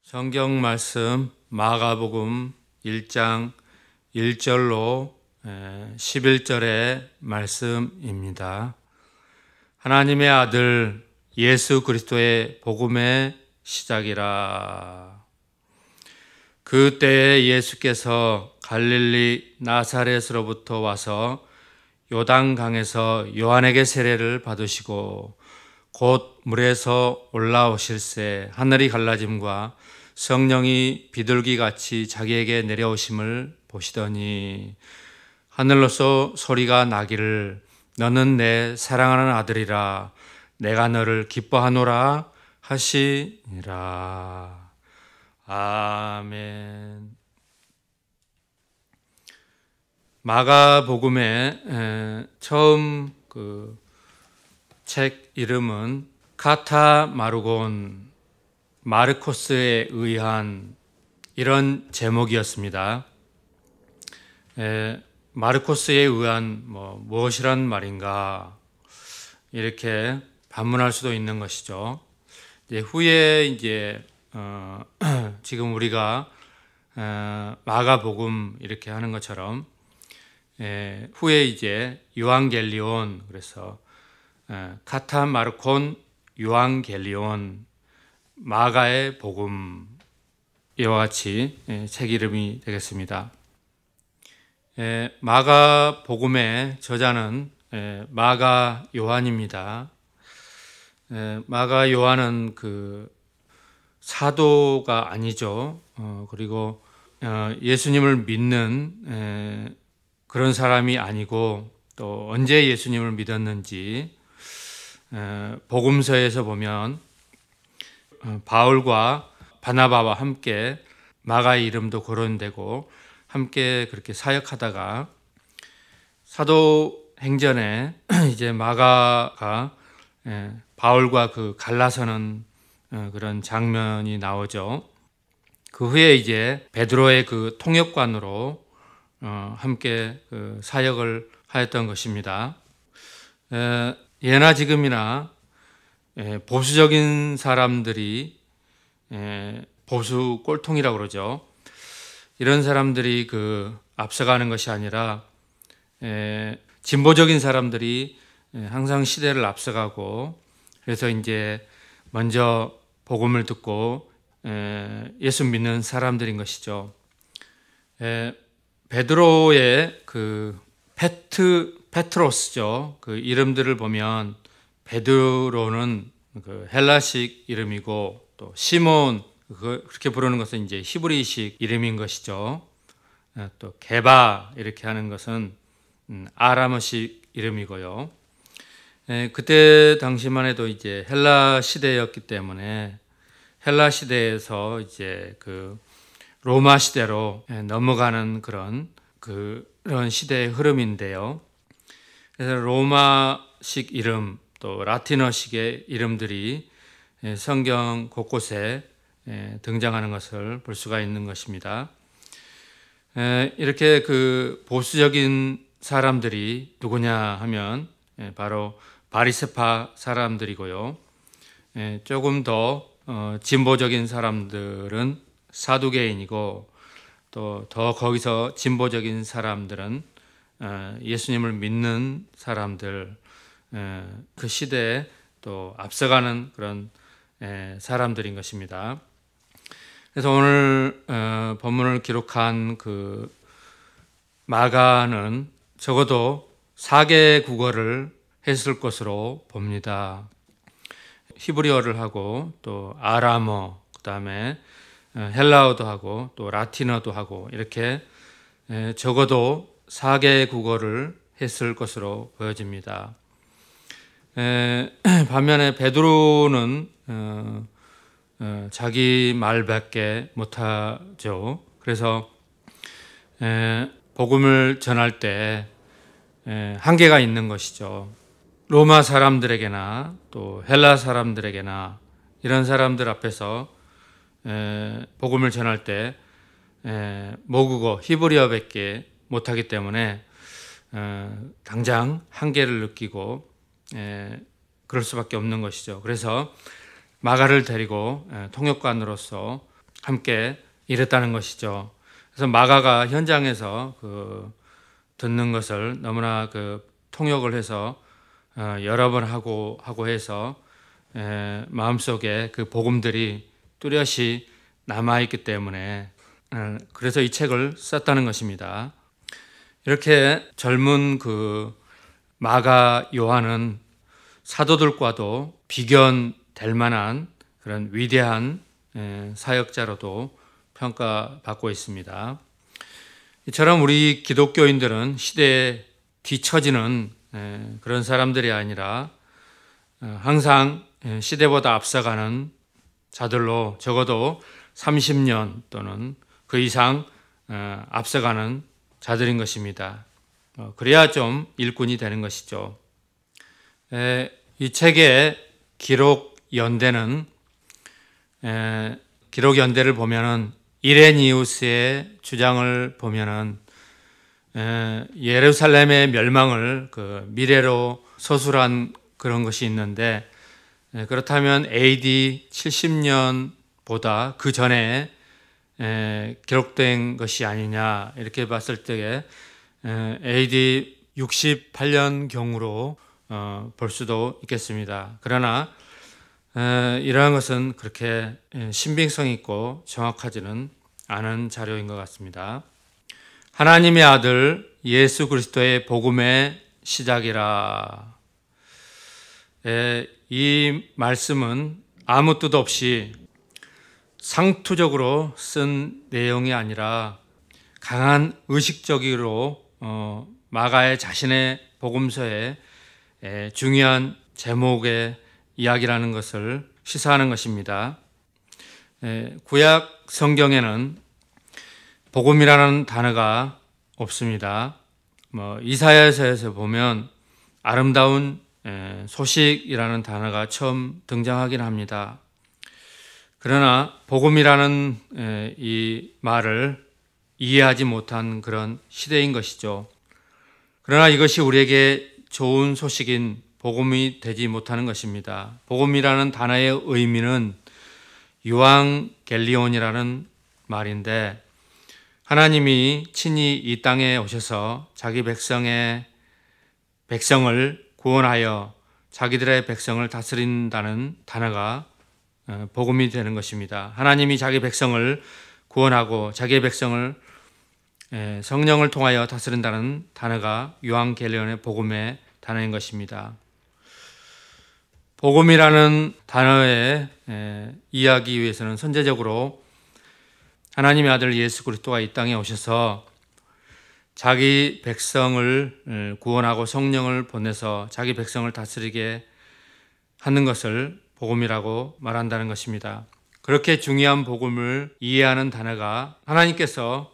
성경 말씀 마가복음 1장 1절로 11절의 말씀입니다. 하나님의 아들 예수 그리스도의 복음의 시작이라. 그때에 예수께서 갈릴리 나사렛으로부터 와서 요단강에서 요한에게 세례를 받으시고 곧 물에서 올라오실새 하늘이 갈라짐과 성령이 비둘기같이 자기에게 내려오심을 보시더니 하늘로서 소리가 나기를 너는 내 사랑하는 아들이라 내가 너를 기뻐하노라 하시니라. 아멘. 마가복음의 처음 책 이름은 카타마르곤 마르코스에 의한 이런 제목이었습니다. 마르코스에 의한 무엇이란 말인가 이렇게 반문할 수도 있는 것이죠. 후에 지금 우리가 마가복음 이렇게 하는 것처럼 후에 요한겔리온, 그래서 카타마르콘 요한겔리온 마가의 복음, 이와 같이 책 이름이 되겠습니다. 마가복음의 저자는 마가 요한입니다. 마가 요한은 사도가 아니죠. 그리고 예수님을 믿는 그런 사람이 아니고, 또 언제 예수님을 믿었는지 복음서에서 보면 바울과 바나바와 함께 마가의 이름도 거론되고 함께 그렇게 사역하다가 사도행전에 이제 마가가 바울과 갈라서는 그런 장면이 나오죠. 그 후에 이제 베드로의 통역관으로 함께 사역을 하였던 것입니다. 예나 지금이나 보수적인 사람들이, 보수 꼴통이라고 그러죠. 이런 사람들이 앞서가는 것이 아니라 진보적인 사람들이 항상 시대를 앞서가고, 그래서 이제 먼저 복음을 듣고 예수 믿는 사람들인 것이죠. 베드로의 페트로스죠. 이름들을 보면 베드로는 헬라식 이름이고, 또 시몬, 그렇게 부르는 것은 이제 히브리식 이름인 것이죠. 또 게바 이렇게 하는 것은 아람어식 이름이고요. 그때 당시만 해도 이제 헬라 시대였기 때문에 헬라 시대에서 이제 로마 시대로 넘어가는 그런 시대의 흐름인데요. 그래서 로마식 이름, 또 라틴어식의 이름들이 성경 곳곳에 등장하는 것을 볼 수가 있는 것입니다. 이렇게 보수적인 사람들이 누구냐 하면 바로 바리새파 사람들이고요. 조금 더 진보적인 사람들은 사두개인이고, 또 더 거기서 진보적인 사람들은 예수님을 믿는 사람들, 그 시대에 또 앞서가는 그런 사람들인 것입니다. 그래서 오늘 본문을 기록한 마가는 적어도 4개 국어를 했을 것으로 봅니다. 히브리어를 하고, 또 아람어, 그 다음에 헬라어도 하고, 또 라틴어도 하고, 이렇게 적어도 4개 국어를 했을 것으로 보여집니다. 반면에 베드로는 자기 말밖에 못하죠. 그래서 복음을 전할 때 한계가 있는 것이죠. 로마 사람들에게나 또 헬라 사람들에게나 이런 사람들 앞에서 복음을 전할 때 모국어 히브리어밖에 못하기 때문에 당장 한계를 느끼고 그럴 수밖에 없는 것이죠. 그래서 마가를 데리고 통역관으로서 함께 일했다는 것이죠. 그래서 마가가 현장에서 듣는 것을 너무나 통역을 해서 여러 번 하고 해서 마음속에 그 복음들이 뚜렷이 남아있기 때문에 그래서 이 책을 썼다는 것입니다. 이렇게 젊은 마가 요한은 사도들과도 비견될 만한 그런 위대한 사역자로도 평가받고 있습니다. 이처럼 우리 기독교인들은 시대에 뒤처지는 그런 사람들이 아니라 항상 시대보다 앞서가는 자들로 적어도 30년 또는 그 이상 앞서가는 자들인 것입니다. 그래야 좀 일꾼이 되는 것이죠. 이 책의 기록 연대는 기록 연대를 보면은 이레니우스의 주장을 보면은 예루살렘의 멸망을 미래로 서술한 그런 것이 있는데 그렇다면 AD 70년보다 그 전에 기록된 것이 아니냐 이렇게 봤을 때에 AD 68년 경으로 볼 수도 있겠습니다. 그러나 이러한 것은 그렇게 신빙성 있고 정확하지는 않은 자료인 것 같습니다. 하나님의 아들 예수 그리스도의 복음의 시작이라. 이 말씀은 아무 뜻 없이 상투적으로 쓴 내용이 아니라 강한 의식적으로 마가의 자신의 복음서에 중요한 제목의 이야기라는 것을 시사하는 것입니다. 구약 성경에는 복음이라는 단어가 없습니다. 이사야서에서 보면 아름다운 소식이라는 단어가 처음 등장하긴 합니다. 그러나 복음이라는 이 말을 이해하지 못한 그런 시대인 것이죠. 그러나 이것이 우리에게 좋은 소식인 복음이 되지 못하는 것입니다. 복음이라는 단어의 의미는 유앙겔리온이라는 말인데 하나님이 친히 이 땅에 오셔서 자기 백성을 구원하여 자기들의 백성을 다스린다는 단어가 복음이 되는 것입니다. 하나님이 자기 백성을 구원하고 자기의 백성을 성령을 통하여 다스린다는 단어가 유앙겔리온의 복음의 단어인 것입니다. 복음이라는 단어에 이해하기 위해서는 선제적으로 하나님의 아들 예수 그리스도가 이 땅에 오셔서 자기 백성을 구원하고 성령을 보내서 자기 백성을 다스리게 하는 것을 복음이라고 말한다는 것입니다. 그렇게 중요한 복음을 이해하는 단어가 하나님께서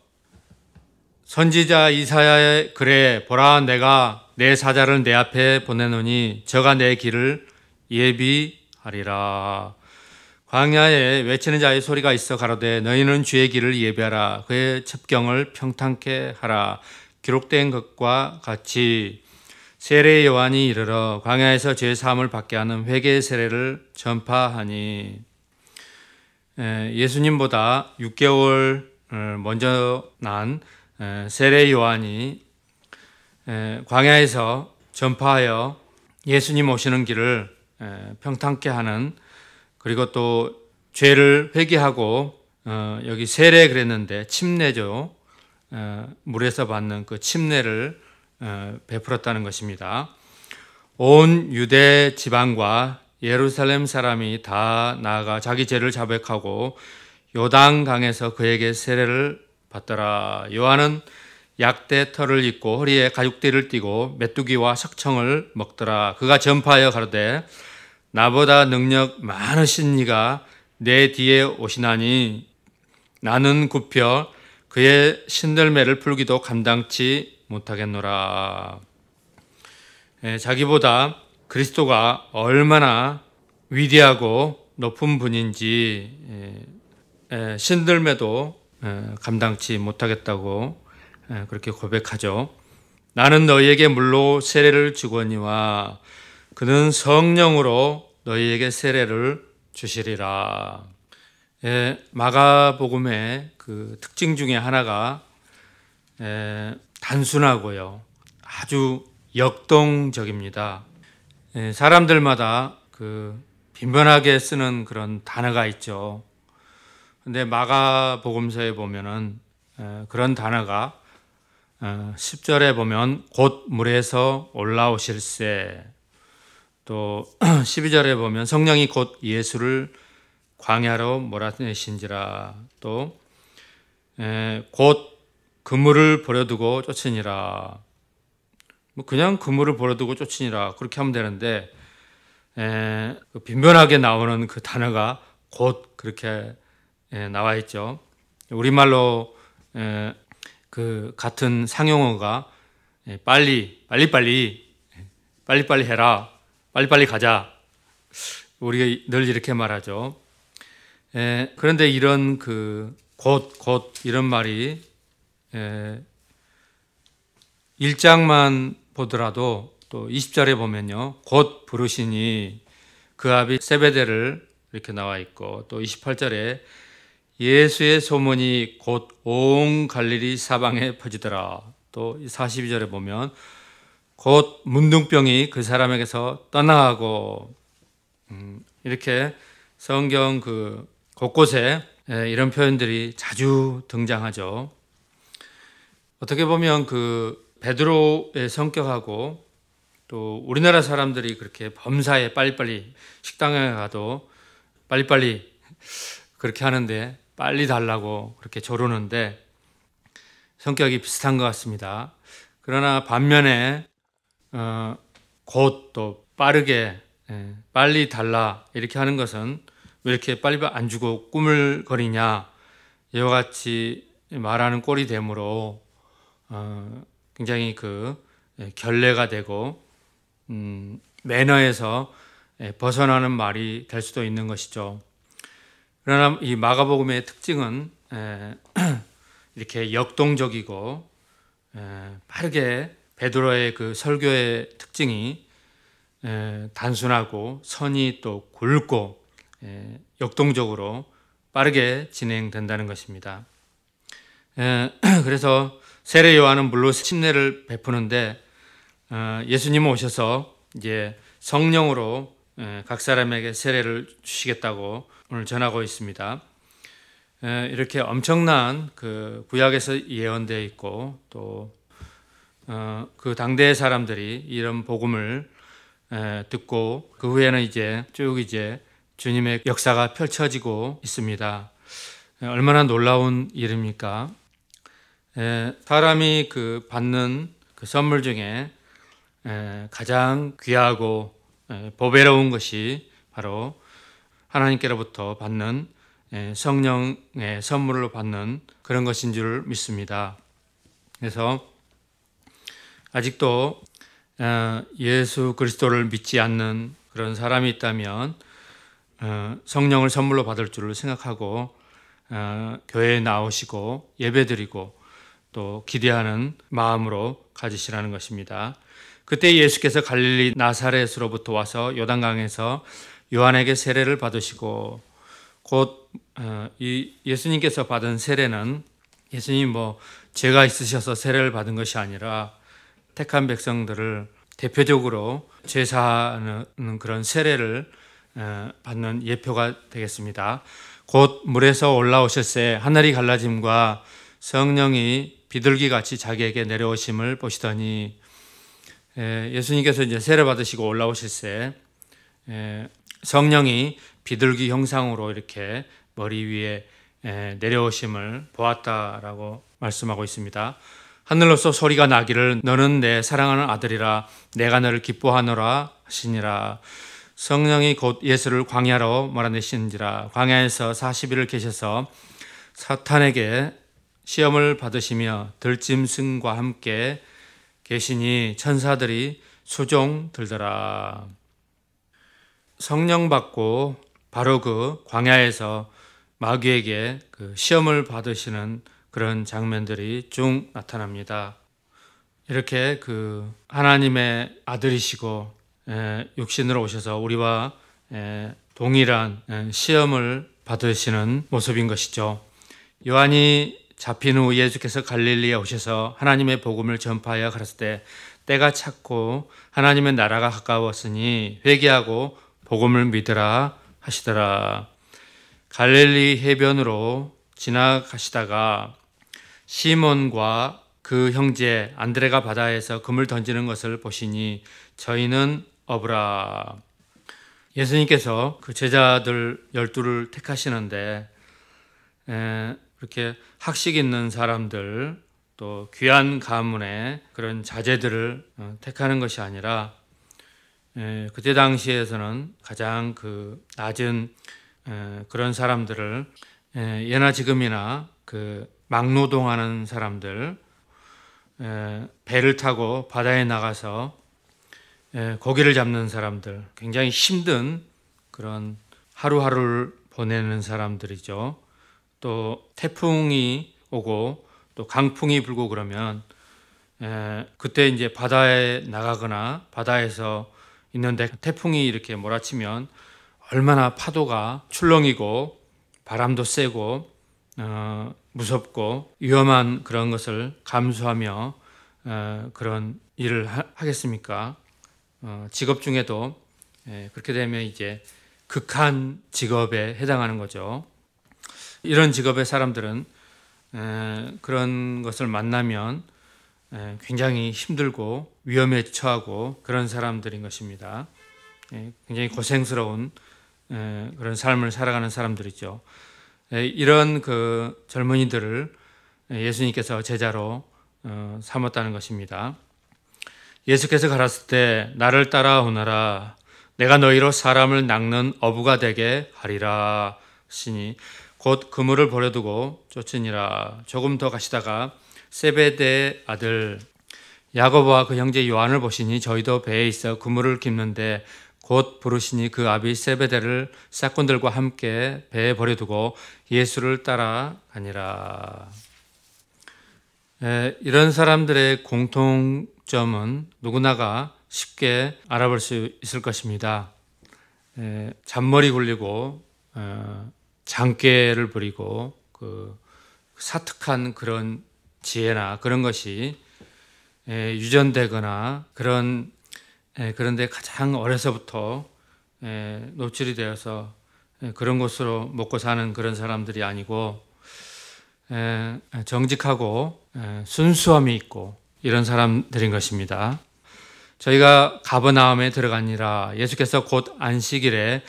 선지자 이사야의 글에 보라 내가 내 사자를 내 앞에 보내노니 저가 내 길을 예비하리라. 광야에 외치는 자의 소리가 있어 가로되 너희는 주의 길을 예비하라. 그의 첩경을 평탄케 하라. 기록된 것과 같이 세례 요한이 이르러 광야에서 죄 사함을 받게 하는 회개의 세례를 전파하니. 예수님보다 6개월 먼저 난 세례 요한이 광야에서 전파하여 예수님 오시는 길을 평탄케 하는, 그리고 또 죄를 회개하고 여기 세례 그랬는데 침례죠. 물에서 받는 그 침례를 베풀었다는 것입니다. 온 유대 지방과 예루살렘 사람이 다 나아가 자기 죄를 자백하고 요단강에서 그에게 세례를 받더라. 요한은 약대 털을 입고 허리에 가죽띠를 띠고 메뚜기와 석청을 먹더라. 그가 전파하여 가로되 나보다 능력 많으신 이가 내 뒤에 오시나니 나는 굽혀 그의 신들매를 풀기도 감당치 못하겠노라. 자기보다 그리스도가 얼마나 위대하고 높은 분인지 신들매도 감당치 못하겠다고 그렇게 고백하죠. 나는 너희에게 물로 세례를 주거니와 그는 성령으로 너희에게 세례를 주시리라. 마가복음의 그 특징 중에 하나가 단순하고요, 아주 역동적입니다. 사람들마다 그 빈번하게 쓰는 그런 단어가 있죠. 근데 마가복음서에 보면은 그런 단어가 10절에 보면 곧 물에서 올라오실세, 또 12절에 보면 성령이 곧 예수를 광야로 몰아내신지라, 또 곧 그물을 버려두고 쫓으니라. 뭐 그냥 그물을 버려두고 쫓으니라 그렇게 하면 되는데, 빈번하게 나오는 그 단어가 곧 그렇게 나와 있죠. 우리말로 그 같은 상용어가 빨리 해라, 빨리 가자, 우리가 늘 이렇게 말하죠. 그런데 이런 그 곧 이런 말이 1장만 보더라도 또 20절에 보면요, 곧 부르시니 그 아비 세베대를 이렇게 나와 있고, 또 28절에 예수의 소문이 곧 온 갈릴리 사방에 퍼지더라. 또 42절에 보면 곧 문둥병이 그 사람에게서 떠나가고, 이렇게 성경 그 곳곳에 이런 표현들이 자주 등장하죠. 어떻게 보면 그 베드로의 성격하고 또 우리나라 사람들이 그렇게 범사에 빨리빨리, 식당에 가도 빨리빨리 그렇게 하는데, 빨리 달라고 그렇게 조르는데 성격이 비슷한 것 같습니다. 그러나 반면에 곧 또 빠르게 빨리 달라 이렇게 하는 것은 왜 이렇게 빨리 안 주고 꾸물거리냐, 이와 같이 말하는 꼴이 되므로 굉장히 그 결례가 되고 매너에서 벗어나는 말이 될 수도 있는 것이죠. 그러나 이 마가복음의 특징은 이렇게 역동적이고 빠르게, 베드로의 그 설교의 특징이 단순하고 선이 또 굵고 역동적으로 빠르게 진행된다는 것입니다. 그래서 세례 요한은 물로 침례를 베푸는데, 예수님은 오셔서 이제 성령으로 각 사람에게 세례를 주시겠다고 오늘 전하고 있습니다. 이렇게 엄청난 그 구약에서 예언되어 있고, 또 그 당대의 사람들이 이런 복음을 듣고 그 후에는 이제 쭉 이제 주님의 역사가 펼쳐지고 있습니다. 얼마나 놀라운 일입니까? 사람이 그 받는 그 선물 중에 가장 귀하고 보배로운 것이 바로 하나님께로부터 받는 성령의 선물로 받는 그런 것인 줄 믿습니다. 그래서 아직도 예수 그리스도를 믿지 않는 그런 사람이 있다면 성령을 선물로 받을 줄을 생각하고 교회에 나오시고 예배드리고 또 기대하는 마음으로 가지시라는 것입니다. 그때 예수께서 갈릴리 나사렛으로부터 와서 요단강에서 요한에게 세례를 받으시고, 곧 이 예수님께서 받은 세례는 예수님 뭐 죄가 있으셔서 세례를 받은 것이 아니라 택한 백성들을 대표적으로 제사하는 그런 세례를 받는 예표가 되겠습니다. 곧 물에서 올라오실새 하늘이 갈라짐과 성령이 비둘기같이 자기에게 내려오심을 보시더니, 예수님께서 이제 세례 받으시고 올라오실새 성령이 비둘기 형상으로 이렇게 머리 위에 내려오심을 보았다라고 말씀하고 있습니다. 하늘로서 소리가 나기를 너는 내 사랑하는 아들이라 내가 너를 기뻐하노라 하시니라. 성령이 곧 예수를 광야로 몰아내시는지라. 광야에서 40일을 계셔서 사탄에게 시험을 받으시며 들짐승과 함께 계시니 천사들이 수종 들더라. 성령 받고 바로 그 광야에서 마귀에게 그 시험을 받으시는 그런 장면들이 쭉 나타납니다. 이렇게 그 하나님의 아들이시고 육신으로 오셔서 우리와 동일한 시험을 받으시는 모습인 것이죠. 요한이 잡힌 후 예수께서 갈릴리에 오셔서 하나님의 복음을 전파하여 가르칠 때 때가 찼고 하나님의 나라가 가까웠으니 회개하고 복음을 믿으라 하시더라. 갈릴리 해변으로 지나가시다가 시몬과 그 형제 안드레가 바다에서 금을 던지는 것을 보시니 저희는 어부라. 예수님께서 그 제자들 12를 택하시는데 그렇게 학식 있는 사람들 또 귀한 가문의 그런 자제들을 택하는 것이 아니라 그때 당시에서는 가장 그 낮은 그런 사람들을 예나 지금이나 그 막노동하는 사람들, 배를 타고 바다에 나가서 고기를 잡는 사람들, 굉장히 힘든 그런 하루하루를 보내는 사람들이죠. 또 태풍이 오고 또 강풍이 불고 그러면 그때 이제 바다에 나가거나 바다에서 있는데 태풍이 이렇게 몰아치면 얼마나 파도가 출렁이고 바람도 세고 무섭고 위험한 그런 것을 감수하며 그런 일을 하겠습니까? 직업 중에도 그렇게 되면 이제 극한 직업에 해당하는 거죠. 이런 직업의 사람들은 그런 것을 만나면 굉장히 힘들고 위험에 처하고 그런 사람들인 것입니다. 굉장히 고생스러운 그런 삶을 살아가는 사람들이죠. 이런 그 젊은이들을 예수님께서 제자로 삼았다는 것입니다. 예수께서 가라사대 때 나를 따라오너라 내가 너희로 사람을 낚는 어부가 되게 하리라 하시니 곧 그물을 버려두고 쫓으니라. 조금 더 가시다가 세베대의 아들 야고보와 그 형제 요한을 보시니 저희도 배에 있어 그물을 깁는데 곧 부르시니 그 아비 세베대를 싹꾼들과 함께 배에 버려두고 예수를 따라가니라. 이런 사람들의 공통점은 누구나가 쉽게 알아볼 수 있을 것입니다. 잔머리 굴리고 장꾀를 부리고 그 사특한 그런 지혜나 그런 것이 유전되거나 그런데 가장 어려서부터 노출이 되어서 그런 것으로 먹고 사는 그런 사람들이 아니고 정직하고 순수함이 있고 이런 사람들인 것입니다. 저희가 가버나움에 들어가니라. 예수께서 곧 안식일에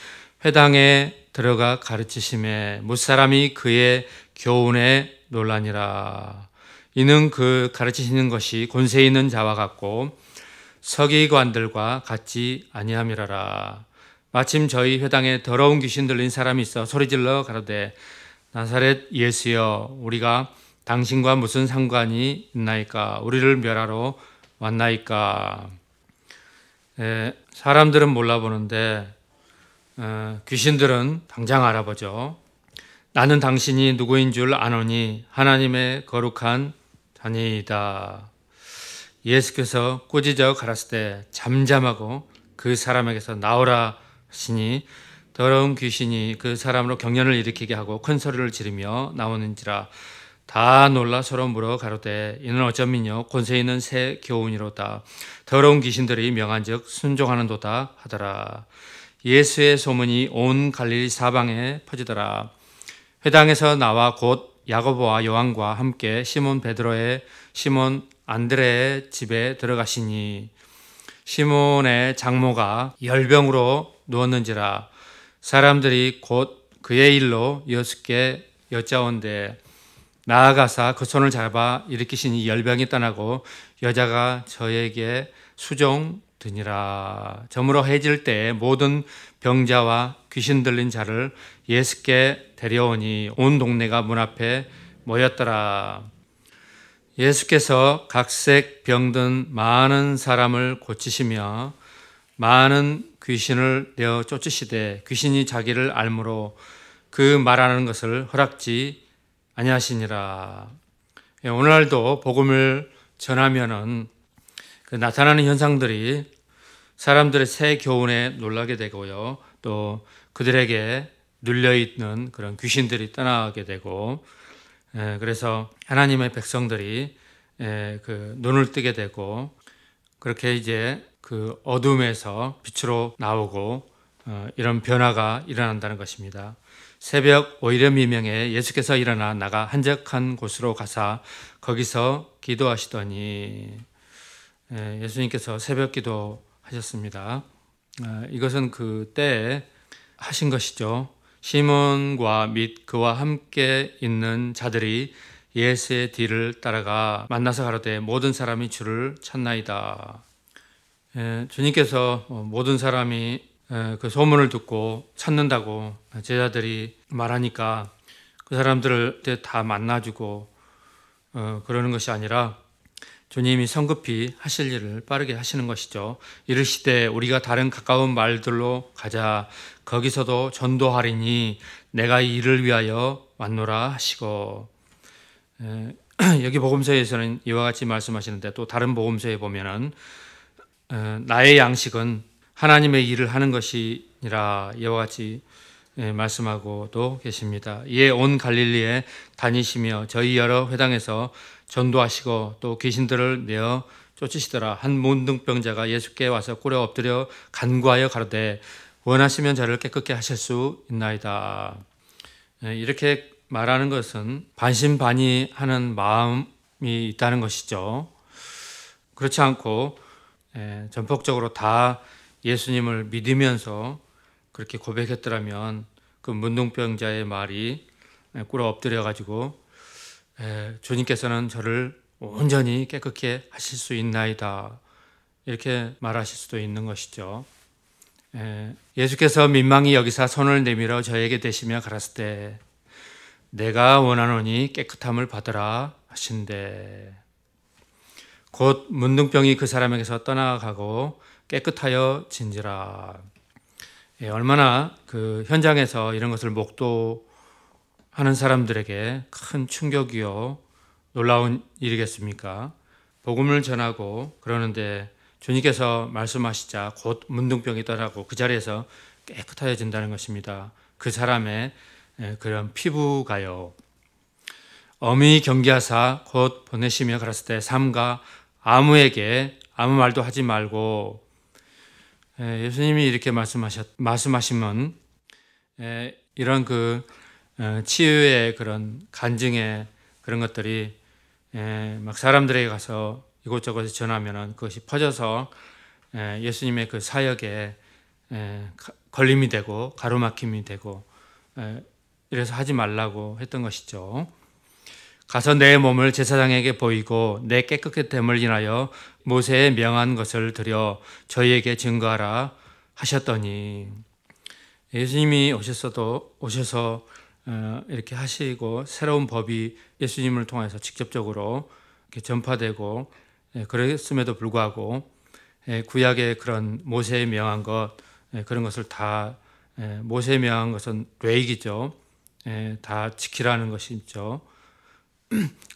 회당에 들어가 가르치심에 무사람이 그의 교훈에 놀라니라. 이는 그 가르치시는 것이 권세 있는 자와 같고 서기관들과 같지 아니함이라라. 마침 저희 회당에 더러운 귀신 들린 사람이 있어 소리질러 가로되 나사렛 예수여 우리가 당신과 무슨 상관이 있나이까? 우리를 멸하러 왔나이까? 사람들은 몰라보는데 귀신들은 당장 알아보죠. 나는 당신이 누구인 줄 아노니 하나님의 거룩한 자니이다. 예수께서 꾸짖어 가라사대 잠잠하고 그 사람에게서 나오라 하시니 더러운 귀신이 그 사람으로 경련을 일으키게 하고 큰 소리를 지르며 나오는지라. 다 놀라 서로 물어 가로되 이는 어쩌면요 권세 있는 새 교훈이로다. 더러운 귀신들이 명한즉 순종하는도다 하더라. 예수의 소문이 온 갈릴리 사방에 퍼지더라. 회당에서 나와 곧 야고보와 요한과 함께 시몬 베드로의 시몬 안드레의 집에 들어가시니 시몬의 장모가 열병으로 누웠는지라. 사람들이 곧 그의 일로 예수께 여짜온대 나아가사 그 손을 잡아 일으키시니 열병이 떠나고 여자가 저에게 수종드니라. 저물어 해질 때에 모든 병자와 귀신 들린 자를 예수께 데려오니 온 동네가 문 앞에 모였더라. 예수께서 각색 병든 많은 사람을 고치시며 많은 귀신을 내어 쫓으시되 귀신이 자기를 알므로 그 말하는 것을 허락지 아니하시니라. 오늘날도 복음을 전하면은 그 나타나는 현상들이 사람들의 새 교훈에 놀라게 되고요. 또 그들에게 눌려있는 그런 귀신들이 떠나게 되고, 그래서 하나님의 백성들이 그 눈을 뜨게 되고, 그렇게 이제 그 어둠에서 빛으로 나오고 이런 변화가 일어난다는 것입니다. 새벽 오이렴이명에 예수께서 일어나 나가 한적한 곳으로 가사 거기서 기도하시더니, 예수님께서 새벽 기도하셨습니다. 이것은 그때 하신 것이죠. 시몬과 및 그와 함께 있는 자들이 예수의 뒤를 따라가 만나서 가로되 모든 사람이 주를 찾나이다. 주님께서 모든 사람이 그 소문을 듣고 찾는다고 제자들이 말하니까 그 사람들을 다 만나주고 그러는 것이 아니라 주님이 성급히 하실 일을 빠르게 하시는 것이죠. 이르시되 우리가 다른 가까운 말들로 가자. 거기서도 전도하리니 내가 이 일을 위하여 왔노라 하시고, 여기 복음서에서는 이와 같이 말씀하시는데, 또 다른 복음서에 보면은 나의 양식은 하나님의 일을 하는 것이니라 이와 같이 말씀하고도 계십니다. 이에 온 갈릴리에 다니시며 저희 여러 회당에서 전도하시고 또 귀신들을 내어 쫓으시더라. 한 문둥병자가 예수께 와서 꿇어 엎드려 간구하여 가로되 원하시면 저를 깨끗게 하실 수 있나이다. 이렇게 말하는 것은 반신반의하는 마음이 있다는 것이죠. 그렇지 않고 전폭적으로 다 예수님을 믿으면서 그렇게 고백했더라면 그 문둥병자의 말이 꿇어 엎드려 가지고 주님께서는 저를 온전히 깨끗게 하실 수 있나이다, 이렇게 말하실 수도 있는 것이죠. 예수께서 민망히 여기사 손을 내밀어 저에게 대시며 가라사대 내가 원하노니 깨끗함을 받으라 하신대 곧 문둥병이 그 사람에게서 떠나가고 깨끗하여 진지라. 얼마나 그 현장에서 이런 것을 목도하는 사람들에게 큰 충격이요 놀라운 일이겠습니까? 복음을 전하고 그러는데 주님께서 말씀하시자 곧 문둥병이 떠나고 그 자리에서 깨끗하여진다는 것입니다. 그 사람의 그런 피부가요. 엄히 경계하사 곧 보내시며 가라사대 삼가 아무에게 아무 말도 하지 말고. 예수님이 이렇게 말씀하시면 이런 그 치유의 그런 간증의 그런 것들이 막 사람들에게 가서 이곳저곳에 전하면은 그것이 퍼져서 예수님의 그 사역에 걸림이 되고 가로막힘이 되고 이래서 하지 말라고 했던 것이죠. 가서 내 몸을 제사장에게 보이고 내 깨끗함을 인하여 모세에 명한 것을 드려 저희에게 증거하라 하셨더니, 예수님이 오셔서 이렇게 하시고 새로운 법이 예수님을 통해서 직접적으로 이렇게 전파되고 그랬음에도 불구하고 구약의 그런 모세에 명한 것, 그런 것을 다 모세에 명한 것은 레이기죠. 다 지키라는 것이죠.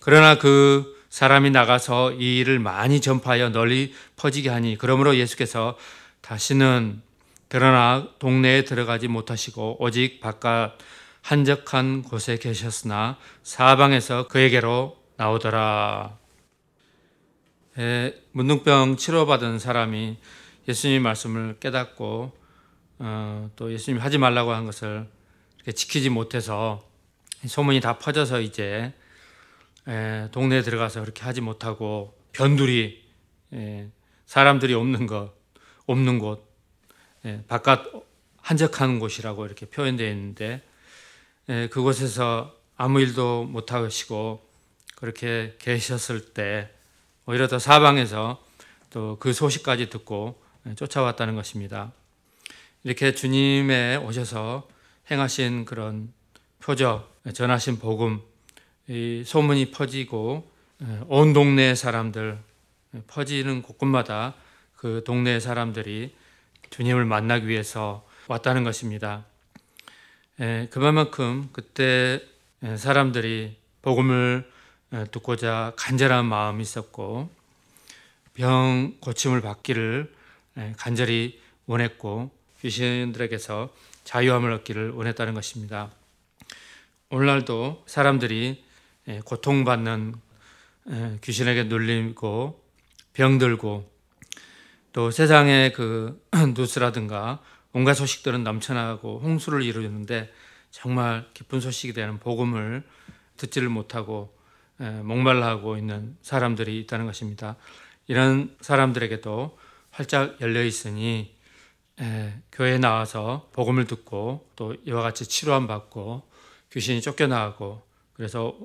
그러나 그 사람이 나가서 이 일을 많이 전파하여 널리 퍼지게 하니 그러므로 예수께서 다시는 드러나 동네에 들어가지 못하시고 오직 바깥 한적한 곳에 계셨으나 사방에서 그에게로 나오더라. 문둥병 치료받은 사람이 예수님 말씀을 깨닫고 또 예수님이 하지 말라고 한 것을 지키지 못해서 소문이 다 퍼져서 이제 동네에 들어가서 그렇게 하지 못하고 변두리, 사람들이 없는 곳, 바깥 한적한 곳이라고 이렇게 표현되어 있는데 그곳에서 아무 일도 못 하시고 그렇게 계셨을 때 오히려 더 사방에서 또 그 소식까지 듣고 쫓아왔다는 것입니다. 이렇게 주님의 오셔서 행하신 그런 표적, 전하신 복음, 이 소문이 퍼지고 온 동네 사람들, 퍼지는 곳곳마다 그 동네 사람들이 주님을 만나기 위해서 왔다는 것입니다. 그만큼 그때 사람들이 복음을 듣고자 간절한 마음이 있었고 병 고침을 받기를 간절히 원했고 귀신들에게서 자유함을 얻기를 원했다는 것입니다. 오늘날도 사람들이 고통받는, 귀신에게 눌리고 병들고 또 세상의 그 뉴스라든가 온갖 소식들은 넘쳐나고 홍수를 이루는데 정말 기쁜 소식이 되는 복음을 듣지를 못하고 목말라하고 있는 사람들이 있다는 것입니다. 이런 사람들에게도 활짝 열려 있으니 교회에 나와서 복음을 듣고 또 이와 같이 치료함 받고 귀신이 쫓겨나가고 그래서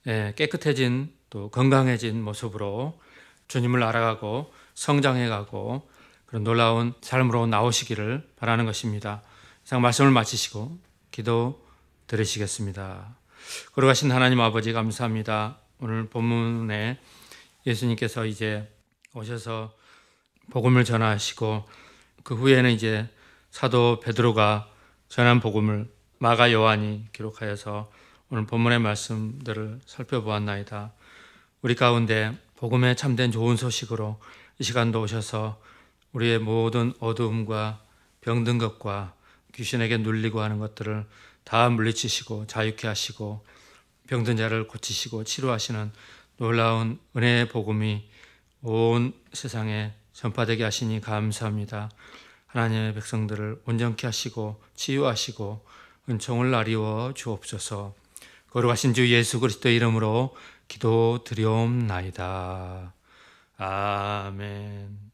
깨끗해진 또 건강해진 모습으로 주님을 알아가고 성장해가고 그런 놀라운 삶으로 나오시기를 바라는 것입니다. 이상 말씀을 마치시고 기도 드리시겠습니다. 걸어가신 하나님 아버지 감사합니다. 오늘 본문에 예수님께서 이제 오셔서 복음을 전하시고 그 후에는 이제 사도 베드로가 전한 복음을 마가 요한이 기록하여서 오늘 본문의 말씀들을 살펴보았나이다. 우리 가운데 복음의 참된 좋은 소식으로 이 시간도 오셔서 우리의 모든 어두움과 병든 것과 귀신에게 눌리고 하는 것들을 다 물리치시고 자유케 하시고 병든 자를 고치시고 치료하시는 놀라운 은혜의 복음이 온 세상에 전파되게 하시니 감사합니다. 하나님의 백성들을 온전케 하시고 치유하시고 은총을 나리워 주옵소서. 거룩하신 주 예수 그리스도의 이름으로 기도드리옵나이다. 아멘.